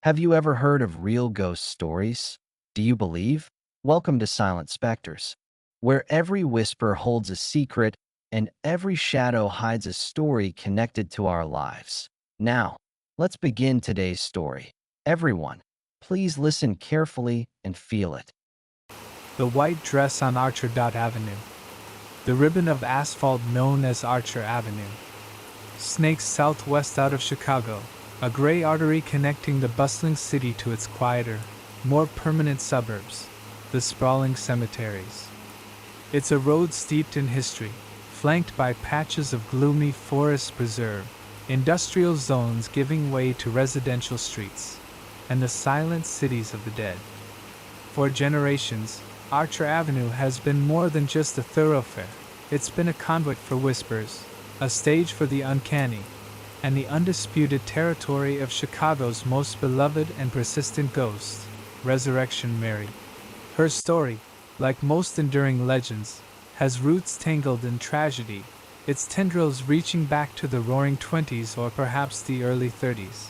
Have you ever heard of real ghost stories? Do you believe? Welcome to Silent Specters, where every whisper holds a secret and every shadow hides a story connected to our lives. Now, let's begin today's story. Everyone, please listen carefully and feel it. The white dress on Archer Avenue. The ribbon of asphalt known as Archer Avenue snakes southwest out of Chicago, a gray artery connecting the bustling city to its quieter, more permanent suburbs, the sprawling cemeteries. It's a road steeped in history, flanked by patches of gloomy forest preserve, industrial zones giving way to residential streets, and the silent cities of the dead. For generations, Archer Avenue has been more than just a thoroughfare. It's been a conduit for whispers, a stage for the uncanny, and the undisputed territory of Chicago's most beloved and persistent ghost, Resurrection Mary. Her story, like most enduring legends, has roots tangled in tragedy, its tendrils reaching back to the Roaring Twenties or perhaps the early 30s.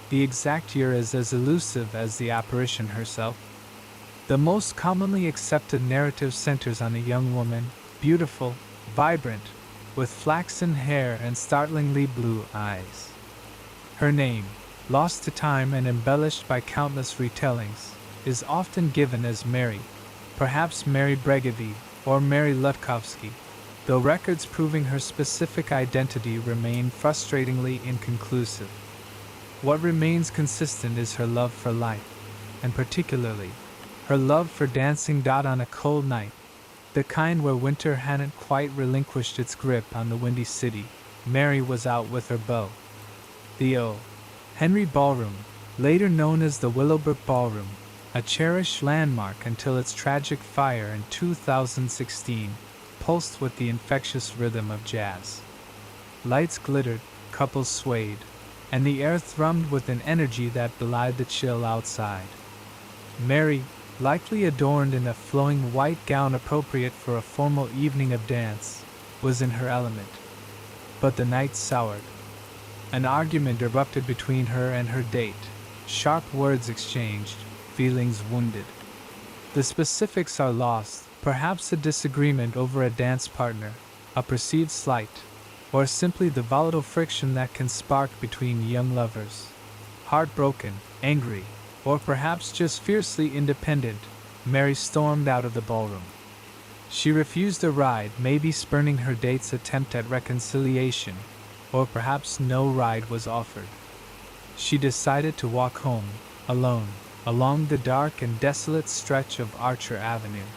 The exact year is as elusive as the apparition herself. The most commonly accepted narrative centers on a young woman, beautiful, vibrant, with flaxen hair and startlingly blue eyes. Her name, lost to time and embellished by countless retellings, is often given as Mary, perhaps Mary Bregovy or Mary Lutkovsky, though records proving her specific identity remain frustratingly inconclusive. What remains consistent is her love for life, and particularly, her love for dancing on a cold night, the kind where winter hadn't quite relinquished its grip on the windy city. Mary was out with her beau. The O. Henry Ballroom, later known as the Willowbrook Ballroom, a cherished landmark until its tragic fire in 2016, pulsed with the infectious rhythm of jazz. Lights glittered, couples swayed, and the air thrummed with an energy that belied the chill outside. Mary, likely adorned in a flowing white gown appropriate for a formal evening of dance, was in her element. But the night soured. An argument erupted between her and her date, sharp words exchanged, feelings wounded. The specifics are lost, perhaps a disagreement over a dance partner, a perceived slight, or simply the volatile friction that can spark between young lovers. Heartbroken, angry, or perhaps just fiercely independent, Mary stormed out of the ballroom. She refused a ride, maybe spurning her date's attempt at reconciliation, or perhaps no ride was offered. She decided to walk home, alone, along the dark and desolate stretch of Archer Avenue.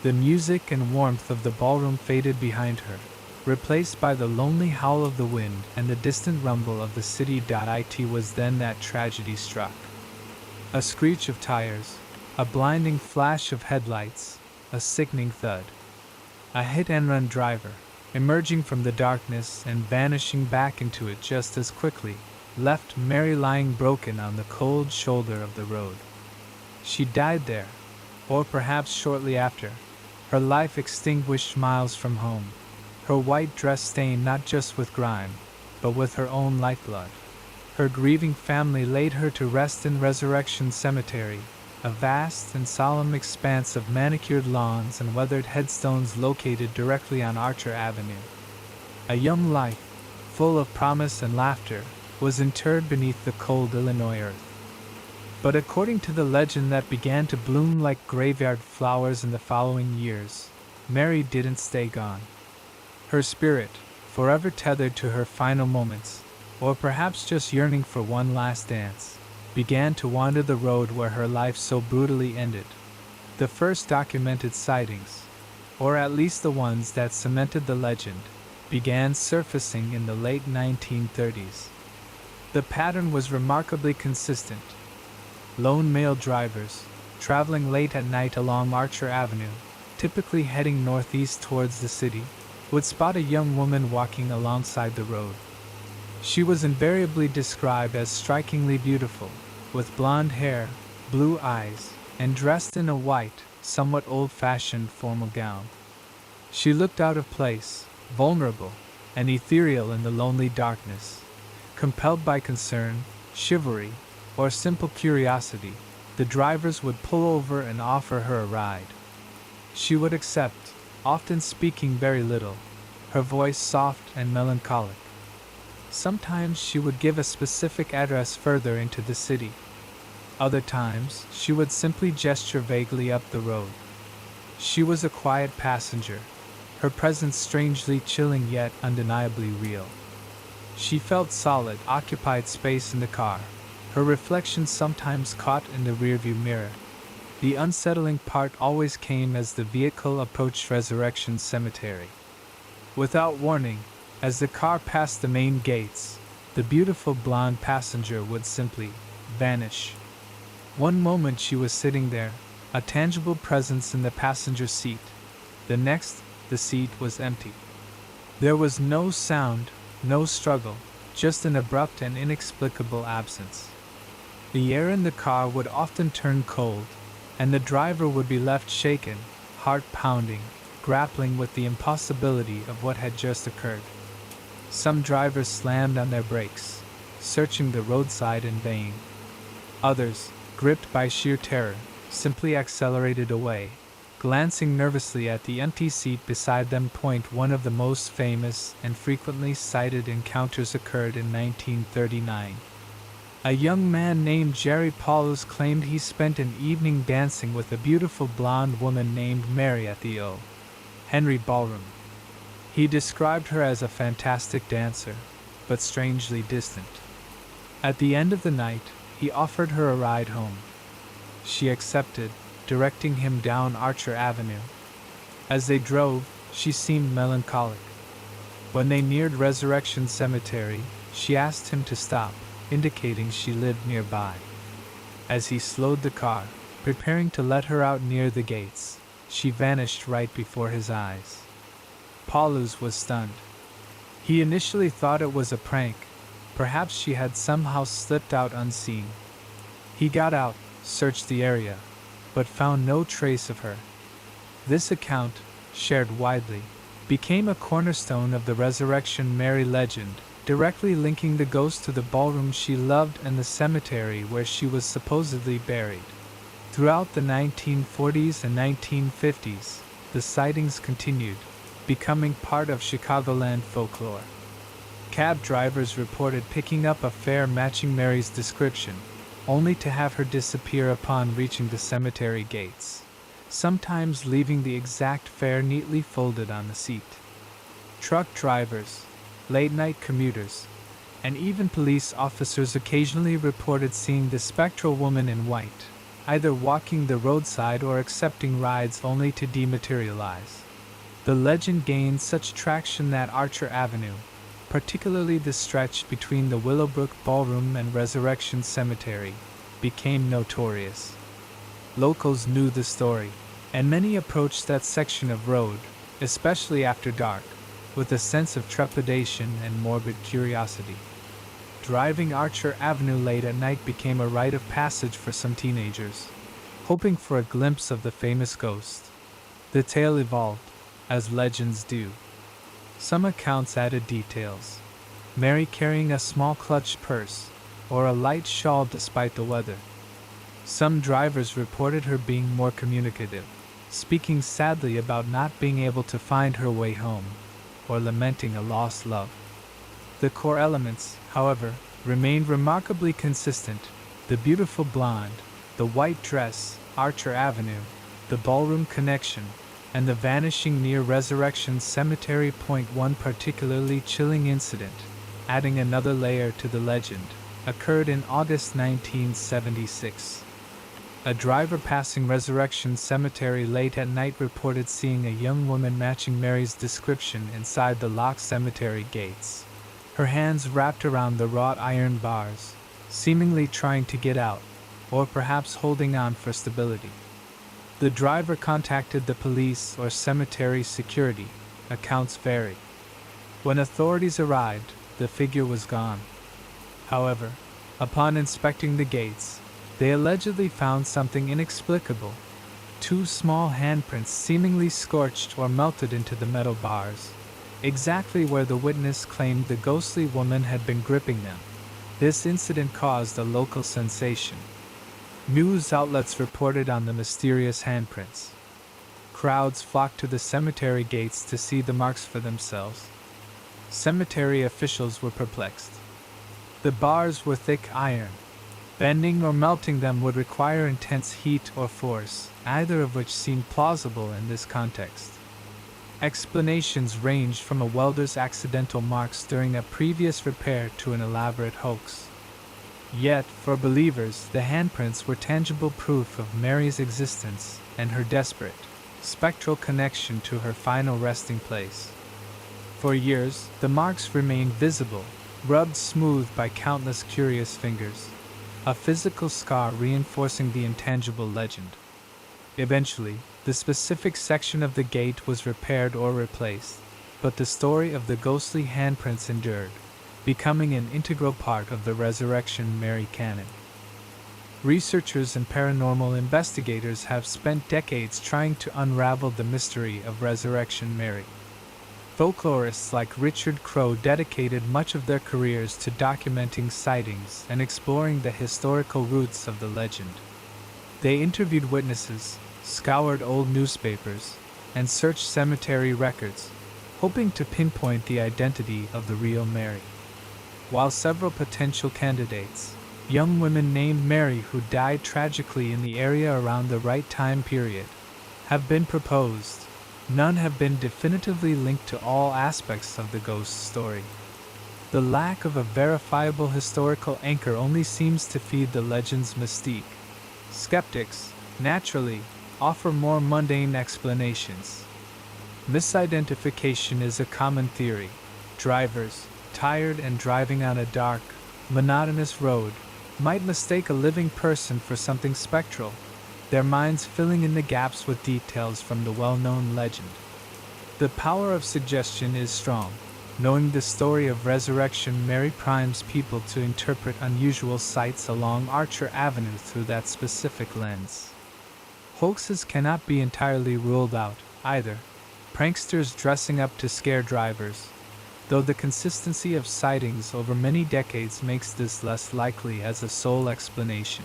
The music and warmth of the ballroom faded behind her, replaced by the lonely howl of the wind and the distant rumble of the city. It was then that tragedy struck. A screech of tires, a blinding flash of headlights, a sickening thud. A hit-and-run driver, emerging from the darkness and vanishing back into it just as quickly, left Mary lying broken on the cold shoulder of the road. She died there, or perhaps shortly after, her life extinguished miles from home, her white dress stained not just with grime, but with her own lifeblood. Her grieving family laid her to rest in Resurrection Cemetery, a vast and solemn expanse of manicured lawns and weathered headstones located directly on Archer Avenue. A young life, full of promise and laughter, was interred beneath the cold Illinois earth. But according to the legend that began to bloom like graveyard flowers in the following years, Mary didn't stay gone. Her spirit, forever tethered to her final moments, or perhaps just yearning for one last dance, began to wander the road where her life so brutally ended. The first documented sightings, or at least the ones that cemented the legend, began surfacing in the late 1930s. The pattern was remarkably consistent. Lone male drivers, traveling late at night along Archer Avenue, typically heading northeast towards the city, would spot a young woman walking alongside the road. She was invariably described as strikingly beautiful, with blonde hair, blue eyes, and dressed in a white, somewhat old-fashioned formal gown. She looked out of place, vulnerable, and ethereal in the lonely darkness, compelled by concern, chivalry, or simple curiosity, the drivers would pull over and offer her a ride. She would accept, often speaking very little, her voice soft and melancholic. Sometimes she would give a specific address further into the city. Other times, she would simply gesture vaguely up the road. She was a quiet passenger, her presence strangely chilling yet undeniably real. She felt solid, occupied space in the car, her reflection sometimes caught in the rearview mirror. The unsettling part always came as the vehicle approached Resurrection Cemetery. Without warning, as the car passed the main gates, the beautiful blonde passenger would simply vanish. One moment she was sitting there, a tangible presence in the passenger seat. The next, the seat was empty. There was no sound, no struggle, just an abrupt and inexplicable absence. The air in the car would often turn cold, and the driver would be left shaken, heart pounding, grappling with the impossibility of what had just occurred. Some drivers slammed on their brakes, searching the roadside in vain. Others, gripped by sheer terror, simply accelerated away, glancing nervously at the empty seat beside them. One of the most famous and frequently cited encounters occurred in 1939. A young man named Jerry Paulus claimed he spent an evening dancing with a beautiful blonde woman named Mary at the O. Henry Ballroom. He described her as a fantastic dancer, but strangely distant. At the end of the night, he offered her a ride home. She accepted, directing him down Archer Avenue. As they drove, she seemed melancholic. When they neared Resurrection Cemetery, she asked him to stop, indicating she lived nearby. As he slowed the car, preparing to let her out near the gates, she vanished right before his eyes. Paulus was stunned. He initially thought it was a prank. Perhaps she had somehow slipped out unseen. He got out, searched the area, but found no trace of her. This account, shared widely, became a cornerstone of the Resurrection Mary legend, directly linking the ghost to the ballroom she loved and the cemetery where she was supposedly buried. Throughout the 1940s and 1950s, the sightings continued, becoming part of Chicagoland folklore. Cab drivers reported picking up a fare matching Mary's description, only to have her disappear upon reaching the cemetery gates, sometimes leaving the exact fare neatly folded on the seat. Truck drivers, late-night commuters, and even police officers occasionally reported seeing the spectral woman in white, either walking the roadside or accepting rides only to dematerialize. The legend gained such traction that Archer Avenue, particularly the stretch between the Willowbrook Ballroom and Resurrection Cemetery, became notorious. Locals knew the story, and many approached that section of road, especially after dark, with a sense of trepidation and morbid curiosity. Driving Archer Avenue late at night became a rite of passage for some teenagers, hoping for a glimpse of the famous ghost. The tale evolved, as legends do. Some accounts added details. Mary carrying a small clutched purse, or a light shawl despite the weather. Some drivers reported her being more communicative, speaking sadly about not being able to find her way home, or lamenting a lost love. The core elements, however, remained remarkably consistent: the beautiful blonde, the white dress, Archer Avenue, the ballroom connection, and the vanishing near Resurrection Cemetery. One particularly chilling incident, adding another layer to the legend, occurred in August 1976. A driver passing Resurrection Cemetery late at night reported seeing a young woman matching Mary's description inside the locked cemetery gates, her hands wrapped around the wrought iron bars, seemingly trying to get out, or perhaps holding on for stability. The driver contacted the police or cemetery security. Accounts vary. When authorities arrived, the figure was gone. However, upon inspecting the gates, they allegedly found something inexplicable: 2 small handprints seemingly scorched or melted into the metal bars, exactly where the witness claimed the ghostly woman had been gripping them. This incident caused a local sensation. News outlets reported on the mysterious handprints. Crowds flocked to the cemetery gates to see the marks for themselves. Cemetery officials were perplexed. The bars were thick iron. Bending or melting them would require intense heat or force, either of which seemed plausible in this context. Explanations ranged from a welder's accidental marks during a previous repair to an elaborate hoax. Yet, for believers, the handprints were tangible proof of Mary's existence and her desperate, spectral connection to her final resting place. For years, the marks remained visible, rubbed smooth by countless curious fingers, a physical scar reinforcing the intangible legend. Eventually, the specific section of the gate was repaired or replaced, but the story of the ghostly handprints endured, becoming an integral part of the Resurrection Mary canon. Researchers and paranormal investigators have spent decades trying to unravel the mystery of Resurrection Mary. Folklorists like Richard Crowe dedicated much of their careers to documenting sightings and exploring the historical roots of the legend. They interviewed witnesses, scoured old newspapers, and searched cemetery records, hoping to pinpoint the identity of the real Mary. While several potential candidates, young women named Mary who died tragically in the area around the right time period, have been proposed, none have been definitively linked to all aspects of the ghost story. The lack of a verifiable historical anchor only seems to feed the legend's mystique. Skeptics, naturally, offer more mundane explanations. Misidentification is a common theory. Drivers, tired and driving on a dark, monotonous road, might mistake a living person for something spectral, their minds filling in the gaps with details from the well-known legend. The power of suggestion is strong. Knowing the story of Resurrection Mary primes people to interpret unusual sights along Archer Avenue through that specific lens. Hoaxes cannot be entirely ruled out, either. Pranksters dressing up to scare drivers, though the consistency of sightings over many decades makes this less likely as a sole explanation.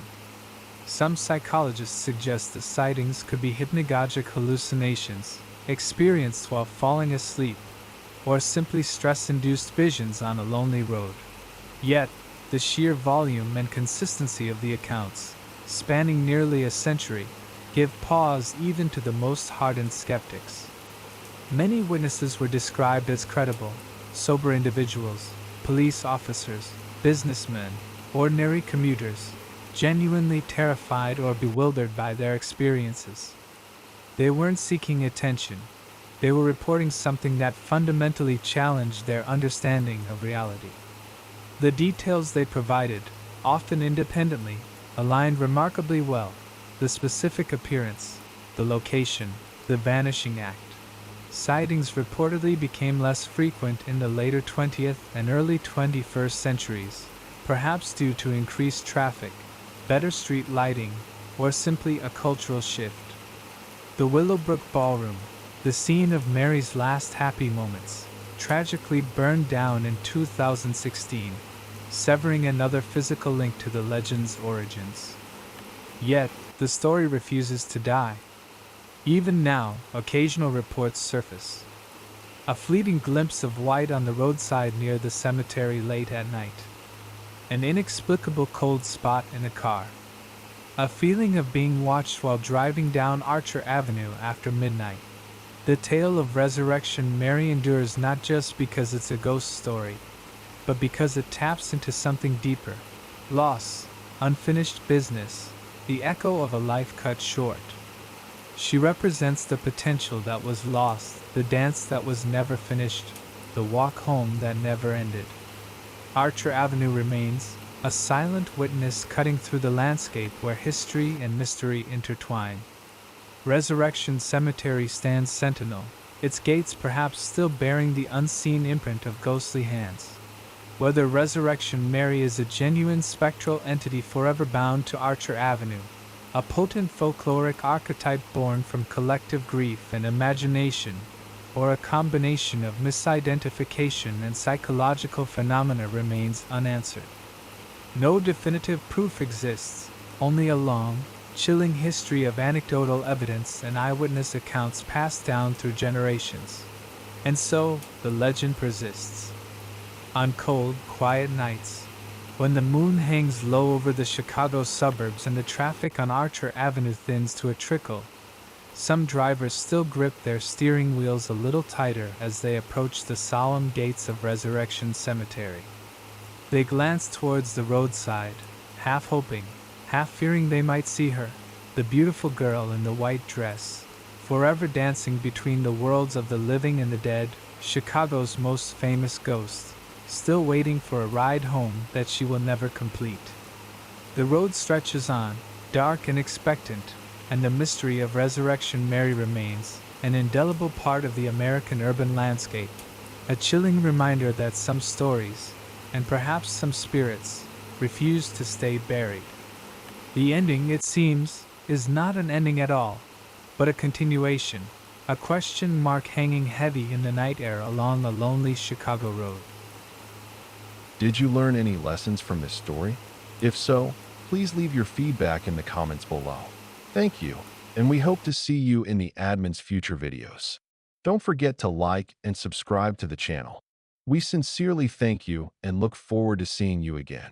Some psychologists suggest the sightings could be hypnagogic hallucinations, experienced while falling asleep, or simply stress-induced visions on a lonely road. Yet, the sheer volume and consistency of the accounts, spanning nearly a century, give pause even to the most hardened skeptics. Many witnesses were described as credible, sober individuals, police officers, businessmen, ordinary commuters, genuinely terrified or bewildered by their experiences. They weren't seeking attention, they were reporting something that fundamentally challenged their understanding of reality. The details they provided, often independently, aligned remarkably well: the specific appearance, the location, the vanishing act. Sightings reportedly became less frequent in the later 20th and early 21st centuries, perhaps due to increased traffic, better street lighting, or simply a cultural shift. The Willowbrook Ballroom, the scene of Mary's last happy moments, tragically burned down in 2016, severing another physical link to the legend's origins. Yet, the story refuses to die. Even now, occasional reports surface. A fleeting glimpse of white on the roadside near the cemetery late at night. An inexplicable cold spot in a car. A feeling of being watched while driving down Archer Avenue after midnight. The tale of Resurrection Mary endures not just because it's a ghost story, but because it taps into something deeper. Loss, unfinished business, the echo of a life cut short. She represents the potential that was lost, the dance that was never finished, the walk home that never ended. Archer Avenue remains, a silent witness cutting through the landscape where history and mystery intertwine. Resurrection Cemetery stands sentinel, its gates perhaps still bearing the unseen imprint of ghostly hands. Whether Resurrection Mary is a genuine spectral entity forever bound to Archer Avenue, a potent folkloric archetype born from collective grief and imagination, or a combination of misidentification and psychological phenomena remains unanswered. No definitive proof exists, only a long, chilling history of anecdotal evidence and eyewitness accounts passed down through generations. And so, the legend persists. On cold, quiet nights, when the moon hangs low over the Chicago suburbs and the traffic on Archer Avenue thins to a trickle, some drivers still grip their steering wheels a little tighter as they approach the solemn gates of Resurrection Cemetery. They glance towards the roadside, half hoping, half fearing they might see her, the beautiful girl in the white dress, forever dancing between the worlds of the living and the dead, Chicago's most famous ghost, still waiting for a ride home that she will never complete. The road stretches on, dark and expectant, and the mystery of Resurrection Mary remains, an indelible part of the American urban landscape, a chilling reminder that some stories, and perhaps some spirits, refuse to stay buried. The ending, it seems, is not an ending at all, but a continuation, a question mark hanging heavy in the night air along the lonely Chicago road. Did you learn any lessons from this story? If so, please leave your feedback in the comments below. Thank you, and we hope to see you in the admin's future videos. Don't forget to like and subscribe to the channel. We sincerely thank you and look forward to seeing you again.